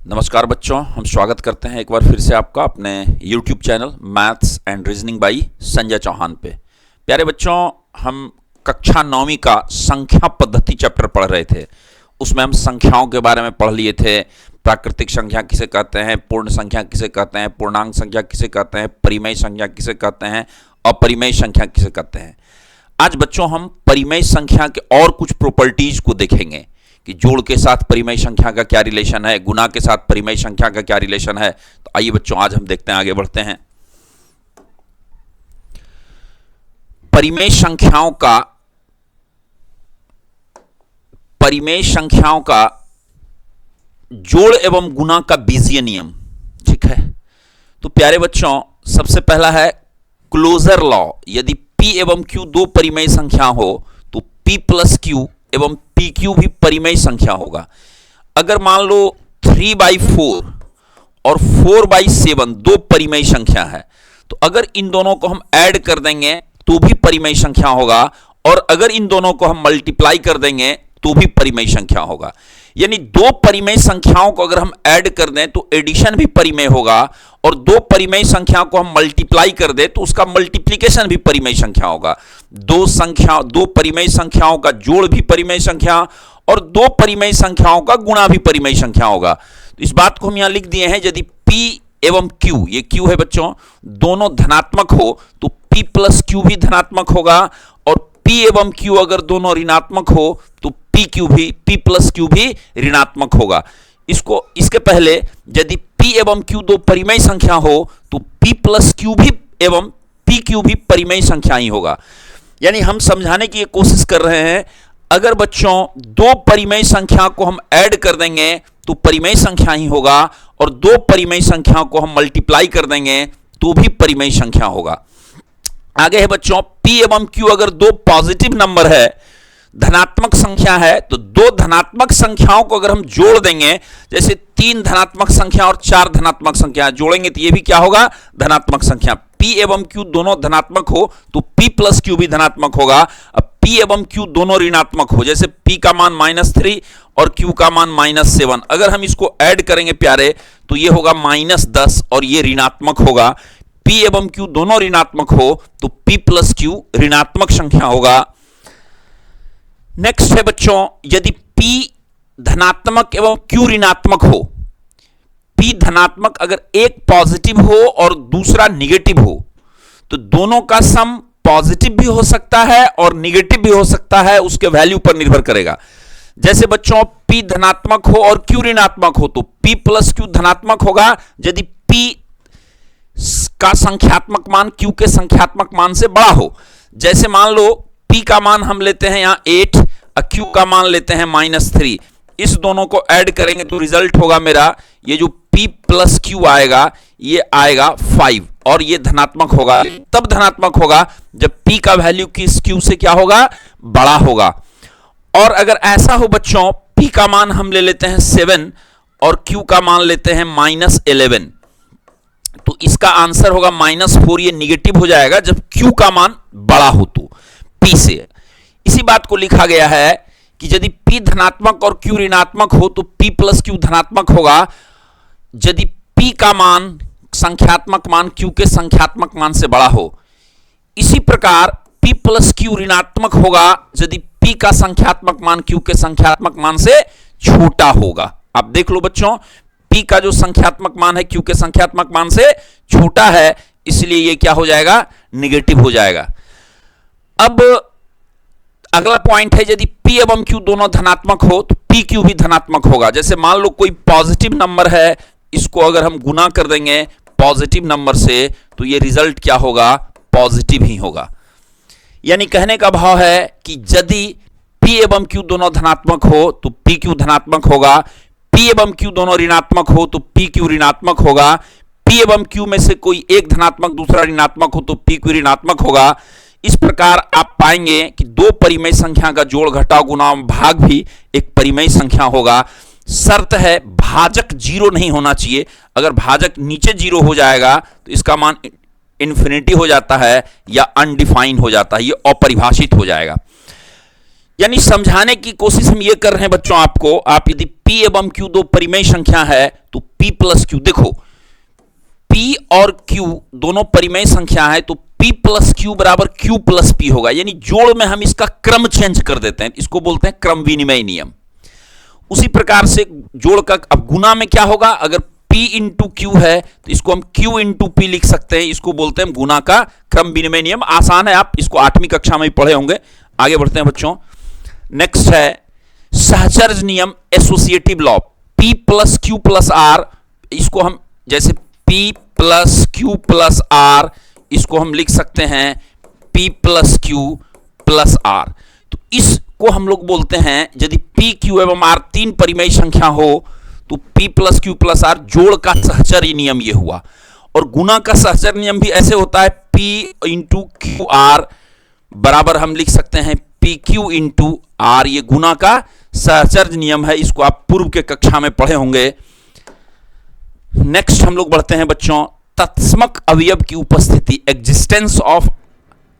नमस्कार बच्चों, हम स्वागत करते हैं एक बार फिर से आपका अपने YouTube channel maths and reasoning by Sanjay Chauhan पे। प्यारे बच्चों, हम कक्षा 9वीं का संख्या पद्धति चैप्टर पढ़ रहे थे। उसमें हम संख्याओं के बारे में पढ़ लिए थे। प्राकृतिक संख्या किसे कहते हैं, पूर्ण संख्या किसे कहते हैं, पूर्णांक संख्या किसे कहते हैं, परिमेय संख्या किसे कहते हैं, अपरिमेय संख्या किसे कहते हैं। आज बच्चों हम परिमेय संख्या के और कुछ प्रॉपर्टीज को देखेंगे कि जोड़ के साथ परिमेय संख्या का क्या रिलेशन है, गुना के साथ परिमेय संख्या का क्या रिलेशन है। तो आइए बच्चों, आज हम देखते हैं, आगे बढ़ते हैं। परिमेय संख्याओं का जोड़ एवं गुना का बीजीय नियम। ठीक है, तो प्यारे बच्चों, सबसे पहला है क्लोजर लॉ। यदि p एवं q दो परिमेय संख्या हो तो p प्लस q एवं pq भी परिमेय संख्या होगा। अगर मान लो 3/4 और 4/7 दो परिमेय संख्या है, तो अगर इन दोनों को हम ऐड कर देंगे तो भी परिमेय संख्या होगा, और अगर इन दोनों को हम मल्टीप्लाई कर देंगे तो भी परिमेय संख्या होगा। यानी दो परिमेय संख्याओं को अगर हम ऐड कर दें तो एडिशन भी परिमेय होगा, और दो परिमेय संख्या को हम मल्टीप्लाई कर दें तो उसका मल्टीप्लिकेशन भी परिमेय संख्या होगा। दो परिमेय संख्याओं का जोड़ भी परिमेय संख्या, और दो परिमेय संख्याओं का गुणा भी परिमेय संख्या होगा। तो इस बात को हम यहां लिख दिए हैं। यदि p एवं q, ये q है बच्चों, दोनों धनात्मक हो तो p प्लस q भी धनात्मक होगा, और p एवं q अगर दोनों ऋणात्मक हो तो p प्लस q भी ऋणात्मक होगा। इसके पहले यदि p एवं q दो परिमेय संख्या हो तो p प्लस q भी एवं pq भी परिमेय संख्या ही होगा। यानी हम समझाने की कोशिश कर रहे हैं, अगर बच्चों दो परिमेय संख्या को हम ऐड कर देंगे तो परिमेय संख्या ही होगा, और दो परिमेय संख्या को हम मल्टीप्लाई कर देंगे तो भी परिमेय संख्या होगा। आगे है बच्चों, p एवं q अगर दो पॉजिटिव नंबर है, धनात्मक संख्या है, तो दो धनात्मक संख्याओं को अगर हम जोड़ देंगे, जैसे 3 धनात्मक संख्या और 4 धनात्मक संख्या जोड़ेंगे तो ये भी क्या होगा, धनात्मक संख्या। p एवं q दोनों धनात्मक हो तो p प्लस q भी धनात्मक होगा। अब p एवं q दोनों ऋणात्मक हो, जैसे p का मान -3 और q का मान -7, अगर हम इसको ऐड करेंगे प्यारे तो ये होगा -10 और ये ऋणात्मक होगा। p एवं q दोनों ऋणात्मक हो तो p प्लस q ऋणात्मक संख्या होगा। नेक्स्ट है बच्चों, यदि p धनात्मक एवं q ऋणात्मक हो, p धनात्मक अगर एक पॉजिटिव हो और दूसरा निगेटिव हो, तो दोनों का सम पॉजिटिव भी हो सकता है और निगेटिव भी हो सकता है, उसके वैल्यू पर निर्भर करेगा। जैसे बच्चों p धनात्मक हो और q ऋणात्मक हो तो p प्लस q धनात्मक होगा यदि p का संख्यात्मक मान q के संख्यात्मक मान से बड़ा हो। जैसे मान लो p का मान हम लेते हैं यहां 8 और q का मान लेते हैं -3, इस दोनों को ऐड करेंगे तो रिजल्ट होगा मेरा, ये जो p प्लस q आएगा ये आएगा 5, और ये धनात्मक होगा। तब धनात्मक होगा जब p का वैल्यू किस q से क्या होगा, बड़ा होगा। और अगर ऐसा हो बच्चों, p का मान हम ले लेते हैं 7 और q का मान लेते हैं -11, तो इसका आंसर होगा -4, ये निगेटिव हो जाएगा जब q का मान बड़ा हो तो p से। इसी बात को लिखा गया है कि यदि p धनात्मक और q ऋणात्मक हो तो p प्लस q धनात्मक होगा यदि p का मान संख्यात्मक मान q के संख्यात्मक मान से बड़ा हो। इसी प्रकार p प्लस q ऋणात्मक होगा यदि p का संख्यात्मक मान q के संख्यात्मक मान से छोटा होगा। आप देख लो बच्चों, p का जो संख्यात्मक मान है q के संख्यात्मक मान से छोटा है, इसलिए ये क्या हो जाएगा, निगेटिव हो जाएगा। अब अगला पॉइंट है, यदि p एवं q दोनों धनात्मक हो तो pq भी धनात्मक होगा। जैसे मान लो कोई पॉजिटिव नंबर है, इसको अगर हम गुना कर देंगे पॉजिटिव नंबर से तो ये रिजल्ट क्या होगा, पॉजिटिव ही होगा। यानी कहने का भाव है कि यदि p एवं q दोनों धनात्मक हो तो pq धनात्मक होगा, p एवं q दोनों ऋणात्मक हो तो pq ऋणात्मक होगा, p एवं q में से कोई एक धनात्मक दूसरा ऋणात्मक हो तो pq ऋणात्मक होगा। इस प्रकार आप पाएंगे कि दो परिमेय संख्या का जोड़ घटाव गुणा भाग भी एक परिमेय संख्या होगा। शर्त है भाजक 0 नहीं होना चाहिए। अगर भाजक नीचे 0 हो जाएगा तो इसका मान इन्फिनिटी हो जाता है या अनडिफाइन हो जाता है, ये अपरिभाषित हो जाएगा। यानी समझाने की कोशिश हम ये कर रहे हैं बच्चों आपको, आप यदि P एवं Q दो परिमेय संख्या है तो P प्लस Q, देखो P और Q दोनों परिमेय संख्या है तो P प्लस Q बराबर Q प्लस P होगा, यानी जोड़ में हम इसका क्रम चेंज कर देते हैं, इसको बोलते हैं क्रम विनिमय नियम। उसी प्रकार से जोड़ का अब गुना में क्या होगा, अगर P इंटू Q है तो इसको हम Q इंटू P लिख सकते हैं, इसको बोलते हैं गुना का क्रम विनिमय नियम। आसान है, आप इसको 8वीं कक्षा में ही पढ़े होंगे। आगे बढ़ते हैं बच्चों। नेक्स्ट है सहचर्य नियम, associative law, P plus Q plus R, इसको हम जैसे P plus Q plus R, इसको हम लिख सकते हैं P plus Q plus R। तो इसको हम लोग बोलते हैं यदि P Q एवं R तीन परिमेय संख्या हो तो P plus Q plus R जोड़ का सहचर्य नियम ये हुआ। और गुना का सहचर्य नियम भी ऐसे होता है, P इंटू Q R बराबर हम लिख सकते हैं पी क्यू इंटू आर, ये गुना का सहचर्य नियम है, इसको आप पूर्व के कक्षा में पढ़े होंगे। नेक्स्ट हम लोग बढ़ते हैं बच्चों, तत्समक अवयव की उपस्थिति, एग्जिस्टेंस ऑफ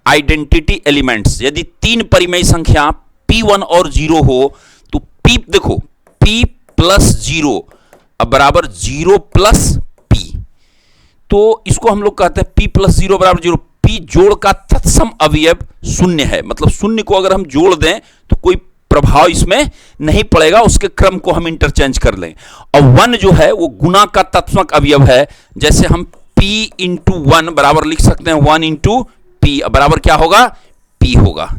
आइडेंटिटी एलिमेंट्स। यदि तीन परिमेय संख्या P1 और 0 हो तो P, देखो P प्लस 0 अब बराबर 0 प्लस P, तो इसको हम लोग कहते हैं P प्लस 0 बराबर 0। P जोड़ का तत्सम अवयव शून्य है, मतलब शून्य को अगर हम जोड़ दें तो कोई प्रभाव इसमें नहीं पड़ेगा, उसके क्रम को हम इंटरचेंज कर लें। और 1 जो है वो गुना का तत्समक अवयव है, जैसे हम P इंटू 1 बराबर लिख सकते हैं 1 इंटू P, बराबर क्या होगा P होगा।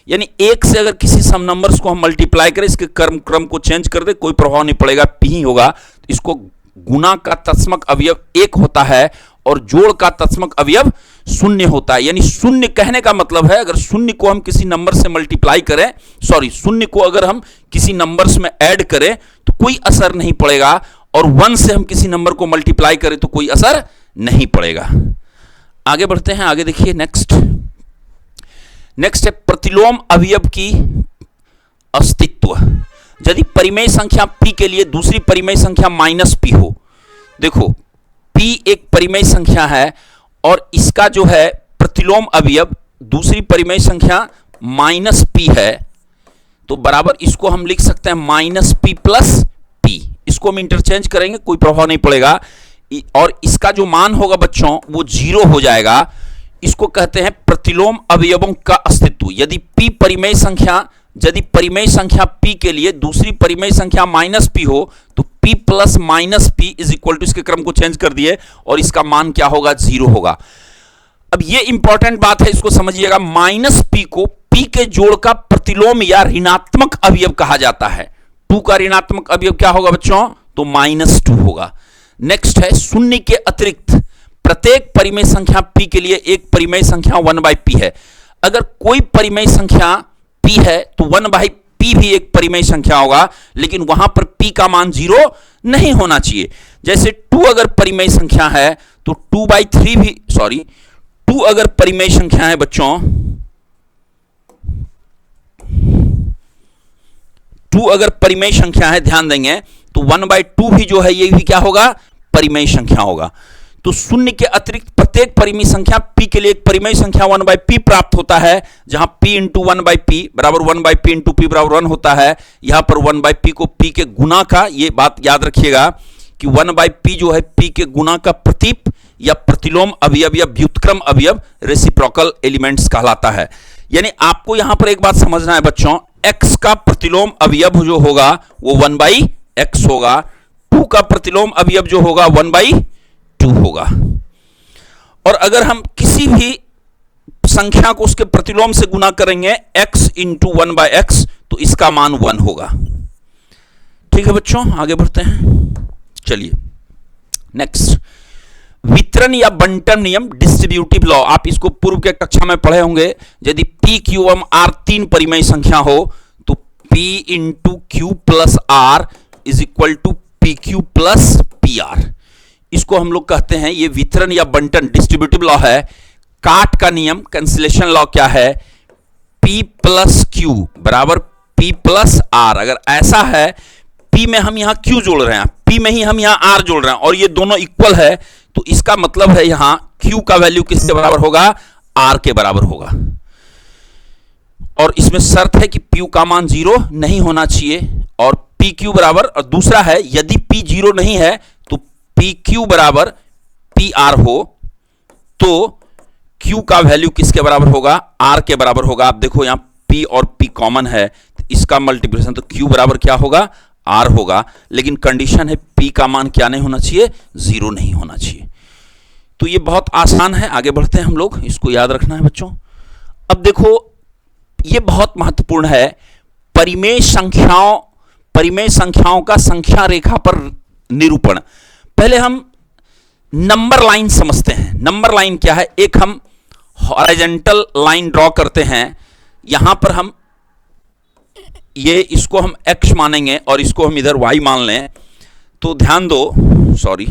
यानी एक से अगर किसी सम नंबर्स को हम मल्टीप्लाई करें, इसके क्रम को चेंज कर दे, कोई प्रभाव नहीं पड़ेगा, P ही होगा। इसको गुना का तत्समक अवयव 1 होता है और जोड़ का तत्समक अवयव शून्य होता है। यानी शून्य कहने का मतलब है अगर शून्य को हम किसी नंबर से मल्टीप्लाई करें, शून्य को अगर हम किसी नंबर्स में ऐड करें तो कोई असर नहीं पड़ेगा, और 1 से हम किसी नंबर को मल्टीप्लाई करें तो कोई असर नहीं पड़ेगा। आगे बढ़ते हैं, आगे देखिए नेक्स्ट है प्रतिलोम अवयव की अस्तित्व। यदि परिमेय संख्या P के लिए दूसरी परिमेय संख्या माइनस P हो, देखो P एक परिमेय संख्या है और इसका जो है प्रतिलोम अवयव दूसरी परिमेय संख्या माइनस P है, तो बराबर इसको हम लिख सकते हैं माइनस P प्लस P, इसको हम इंटरचेंज करेंगे, कोई प्रभाव नहीं पड़ेगा। और इसका जो मान होगा बच्चों वो 0 हो जाएगा, इसको कहते हैं प्रतिलोम अवयवों का अस्तित्व। यदि P परिमेय संख्या, यदि परिमेय संख्या P के लिए दूसरी परिमेय संख्या माइनस P हो तो P plus minus P is equal to, इसके क्रम को चेंज कर दिए और इसका मान क्या होगा 0 होगा। अब ये इंपॉर्टेंट बात है, इसको समझिएगा, माइनस P को P के जोड़ का प्रतिलोम या ऋणात्मक अवयव कहा जाता है। 2 का ऋणात्मक अवयव क्या होगा बच्चों, तो -2 होगा। नेक्स्ट है शून्य के अतिरिक्त प्रत्येक परिमेय संख्या P के लिए एक परिमेय संख्या 1/P है। अगर कोई परिमेय संख्या P है तो 1/P भी एक परिमेय संख्या होगा, लेकिन वहां पर P का मान 0 नहीं होना चाहिए। जैसे 2 अगर परिमेय संख्या है तो 2/3 भी, 2 अगर परिमेय संख्या है बच्चों, 2 अगर परिमेय संख्या है, ध्यान देंगे, तो 1/2 भी जो है ये भी क्या होगा, परिमेय संख्या होगा। तो शून्य के अतिरिक्त प्रत्येक परिमेय संख्या P के लिए एक परिमेय संख्या 1/P प्राप्त होता है, जहां P इंटू 1/P बराबर 1/P इंटू P बराबर 1 होता है। यहां पर 1/P को P के गुना का, ये बात याद रखिएगा कि 1/P जो है P के गुना का प्रतीप या प्रतिलोम अवयव या व्युत्क्रम अवयव, रेसिप्रोकल एलिमेंट्स कहलाता है। यानी आपको यहां पर एक बात समझना है बच्चों, x का प्रतिलोम अवयव जो होगा वो 1/x होगा, 2 का प्रतिलोम अवयव जो होगा 1/2 होगा। और अगर हम किसी भी संख्या को उसके प्रतिलोम से गुना करेंगे x इंटू 1/x तो इसका मान 1 होगा। ठीक है बच्चों, आगे बढ़ते हैं। चलिए नेक्स्ट, वितरण या बंटन नियम, डिस्ट्रीब्यूटिव लॉ। आप इसको पूर्व के कक्षा में पढ़े होंगे। यदि P Q एवं R तीन परिमेय संख्या हो तो P into Q plus R is equal to PQ plus PR, इसको हम लोग कहते हैं, ये वितरण या बंटन डिस्ट्रीब्यूटिव लॉ है। काट का नियम, कैंसिलेशन लॉ क्या है, P प्लस Q बराबर P प्लस R। अगर ऐसा है P में हम यहां Q जोड़ रहे हैं, P में ही हम यहां R जोड़ रहे हैं और ये दोनों इक्वल है, तो इसका मतलब है यहां Q का वैल्यू किसके बराबर होगा, R के बराबर होगा। और इसमें शर्त है कि P का मान 0 नहीं होना चाहिए और पी क्यू बराबर, और दूसरा है यदि पी जीरो नहीं है तो पी क्यू बराबर पी आर हो, तो क्यू का वैल्यू किसके बराबर होगा, आर के बराबर होगा। आप देखो यहां पी और पी कॉमन है, तो इसका मल्टीप्लिकेशन तो क्यू बराबर क्या होगा, आर होगा। लेकिन कंडीशन है पी का मान क्या नहीं होना चाहिए, जीरो नहीं होना चाहिए। तो ये बहुत आसान है, आगे बढ़ते हैं हम लोग, इसको याद रखना है बच्चों। अब देखो ये बहुत महत्वपूर्ण है, परिमेय संख्याओं का संख्या रेखा पर निरूपण। पहले हम नंबर लाइन समझते हैं। नंबर लाइन क्या है, एक हम हॉरिजॉन्टल लाइन ड्रॉ करते हैं, यहां पर हम इसको हम x मानेंगे और इसको हम इधर y मान लें। तो ध्यान दो, सॉरी,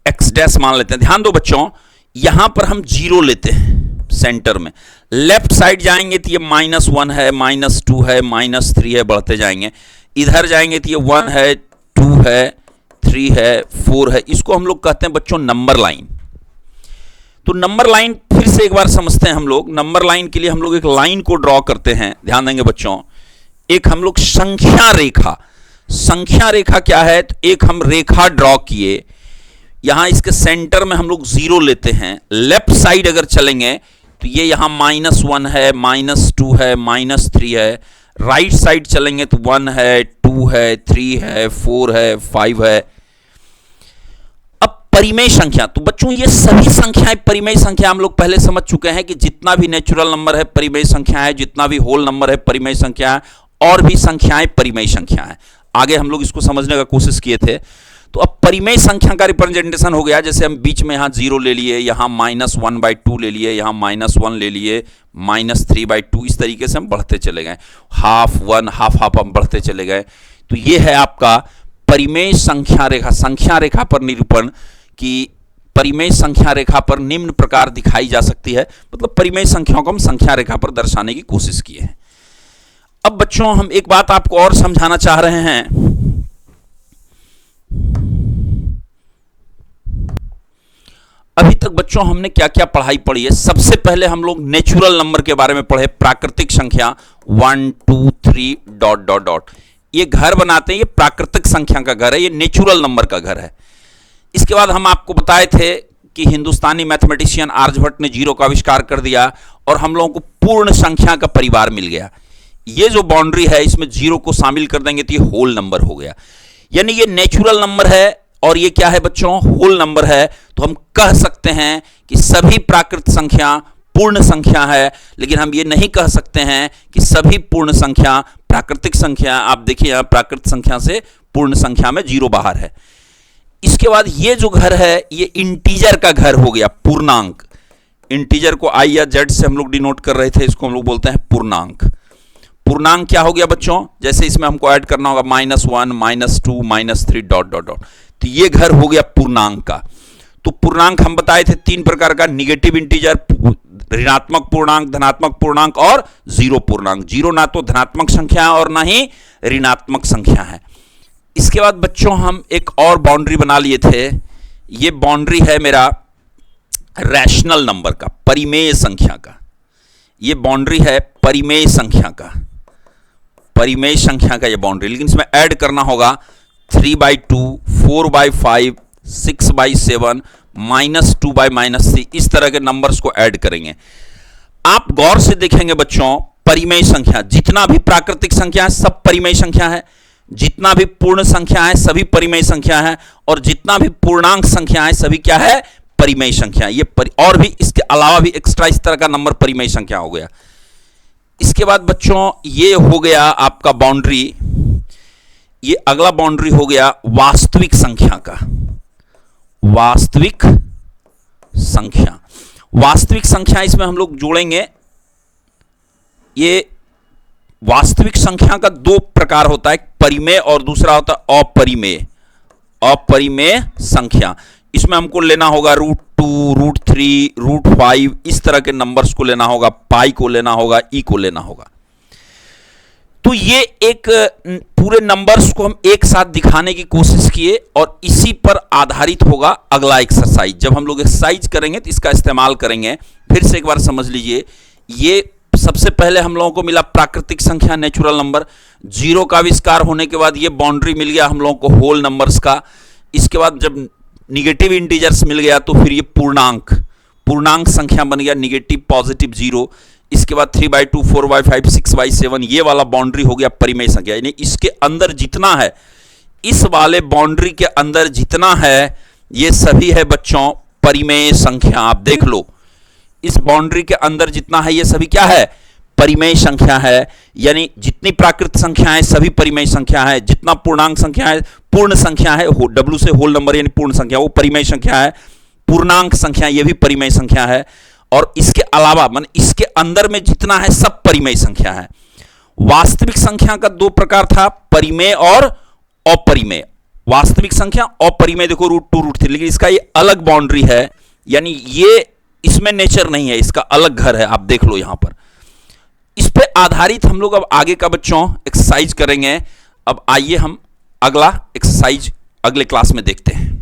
x डैश मान लेते हैं। ध्यान दो बच्चों, यहां पर हम जीरो लेते हैं सेंटर में, लेफ्ट साइड जाएंगे तो ये -1 है, -2 है, -3 है, बढ़ते जाएंगे। इधर जाएंगे तो ये 1 है, 2 है, 3 है, 4 है। इसको हम लोग कहते हैं बच्चों नंबर लाइन। तो नंबर लाइन फिर से एक बार समझते हैं हम लोग। नंबर लाइन के लिए हम लोग एक लाइन को ड्रॉ करते हैं, ध्यान देंगे बच्चों। एक हम लोग संख्या रेखा क्या है, तो एक हम रेखा ड्रॉ किए, यहां इसके सेंटर में हम लोग जीरो लेते हैं। लेफ्ट साइड अगर चलेंगे तो ये यहां -1 है, -2 है, -3 है। राइट साइड चलेंगे तो 1 है, 2 है, 3 है, 4 है, 5 है। अब परिमेय संख्या, तो बच्चों ये सभी संख्याएं परिमेय संख्या हम लोग पहले समझ चुके हैं कि जितना भी नेचुरल नंबर है परिमेय संख्या है, जितना भी होल नंबर है परिमेय संख्या है, और भी संख्याएं परिमेय संख्या है। आगे हम लोग इसको समझने का कोशिश किए थे। तो अब परिमेय संख्या का रिप्रेजेंटेशन हो गया, जैसे हम बीच में यहां 0 ले लिए, यहां -1/2 ले लिए, यहां -1 ले लिए, -3/2, इस तरीके से हम बढ़ते चले गए, हाफ 1, हाफ हम बढ़ते चले गए। तो ये है आपका परिमेय संख्या रेखा पर निरूपण की। परिमेय संख्या रेखा पर निम्न प्रकार दिखाई जा सकती है, मतलब परिमेय संख्याओं को हम संख्या रेखा पर दर्शाने की कोशिश किए हैं। अब बच्चों हम एक बात आपको और समझाना चाह रहे हैं। अभी तक बच्चों हमने क्या क्या पढ़ाई पढ़ी है। सबसे पहले हम लोग नेचुरल नंबर के बारे में पढ़े, प्राकृतिक संख्या 1 2 3 डॉट डॉट डॉट। ये घर बनाते हैं, ये प्राकृतिक संख्या का घर है, ये नेचुरल नंबर का घर है। इसके बाद हम आपको बताए थे कि हिंदुस्तानी मैथमेटिशियन आर्यभट्ट ने जीरो का आविष्कार कर दिया और हम लोगों को पूर्ण संख्या का परिवार मिल गया। ये जो बाउंड्री है इसमें जीरो को शामिल कर देंगे तो ये होल नंबर हो गया। यानी ये नेचुरल नंबर है और ये क्या है बच्चों, होल नंबर है। तो हम कह सकते हैं कि सभी प्राकृत संख्या पूर्ण संख्या है, लेकिन हम ये नहीं कह सकते हैं कि सभी पूर्ण संख्या प्राकृतिक संख्या। आप देखिए यहां प्राकृत संख्या से पूर्ण संख्या में जीरो बाहर है। इसके बाद ये जो घर है ये इंटीजर का घर हो गया, पूर्णांक। इंटीजर को आई या जेड से हम लोग डिनोट कर रहे थे, इसको हम लोग बोलते हैं पूर्णांक। पूर्णांक क्या हो गया बच्चों, जैसे इसमें हमको ऐड करना होगा -1 -2 -3 डॉट डॉट डॉट। तो ये घर हो गया पूर्णांक का। तो पूर्णांक हम बताए थे 3 प्रकार का, निगेटिव इंटीजर, ऋणात्मक पूर्णांक, धनात्मक पूर्णांक और जीरो पूर्णांक। जीरो ना तो धनात्मक संख्या है और ना ही ऋणात्मक संख्या है। इसके बाद बच्चों हम एक और बाउंड्री बना लिए थे। ये बाउंड्री है मेरा रैशनल नंबर का, परिमेय संख्या का। ये बाउंड्री है परिमेय संख्या का, परिमेय संख्या का ये बाउंड्री। लेकिन इसमें ऐड करना होगा 3/2, 4/5, 6/7, -2/-3, इस तरह के नंबर्स को ऐड करेंगे। आप गौर से देखेंगे बच्चों, परिमेय संख्या जितना भी प्राकृतिक संख्या है सब परिमेय संख्या है, जितना भी पूर्ण संख्या है सभी परिमेय संख्या है, और जितना भी पूर्णांक संख्या है सभी क्या है, परिमेय संख्या। ये और भी इसके अलावा भी एक्स्ट्रा इस तरह का नंबर परिमेय संख्या हो गया। इसके बाद बच्चों ये हो गया आपका बाउंड्री। ये अगला बाउंड्री हो गया वास्तविक संख्या का। वास्तविक संख्या, वास्तविक संख्या इसमें हम लोग जोड़ेंगे। ये वास्तविक संख्या का 2 प्रकार होता है, परिमेय और दूसरा होता है अपरिमेय। अपरिमेय संख्या, इसमें हमको लेना होगा √2, √3, √5, इस तरह के नंबर्स को लेना होगा, पाई को लेना होगा, ई को लेना होगा। तो ये एक पूरे नंबर्स को हम एक साथ दिखाने की कोशिश किए और इसी पर आधारित होगा अगला एक्सरसाइज। जब हम लोग एक्सरसाइज करेंगे तो इसका इस्तेमाल करेंगे। फिर से एक बार समझ लीजिए, ये सबसे पहले हम लोगों को मिला प्राकृतिक संख्या, नेचुरल नंबर। जीरो का आविष्कार होने के बाद ये बाउंड्री मिल गया हम लोगों को होल नंबर्स का। इसके बाद जब निगेटिव इंटीजर्स मिल गया तो फिर ये पूर्णांक संख्या बन गया, निगेटिव, पॉजिटिव, जीरो। इसके बाद 3/2, 4/5, 6/7 ये वाला बाउंड्री हो गया परिमेय संख्या। यानी इसके अंदर जितना है, इस वाले बाउंड्री के अंदर जितना है, ये सभी है बच्चों परिमेय संख्या। आप देख लो, इस बाउंड्री के अंदर जितना है ये सभी क्या है? परिमेय संख्या है। यानी जितनी प्राकृत संख्या है सभी परिमेय संख्या है, जितना पूर्णांक संख्या है, पूर्ण संख्या है, डब्ल्यू से होल नंबर यानी पूर्ण संख्या, वो परिमेय संख्या है। पूर्णांक संख्या ये भी परिमेय संख्या है। और इसके अलावा मान इसके अंदर में जितना है सब परिमेय संख्या है। वास्तविक संख्या का दो प्रकार था, परिमेय और अपरिमेय। वास्तविक संख्या अपरिमेय, देखो √2, √3, लेकिन इसका ये अलग बाउंड्री है। यानी ये इसमें नेचर नहीं है, इसका अलग घर है। आप देख लो यहां पर। इस पे आधारित हम लोग अब आगे का बच्चों एक्सरसाइज करेंगे। अब आइए हम अगला एक्सरसाइज अगले क्लास में देखते हैं।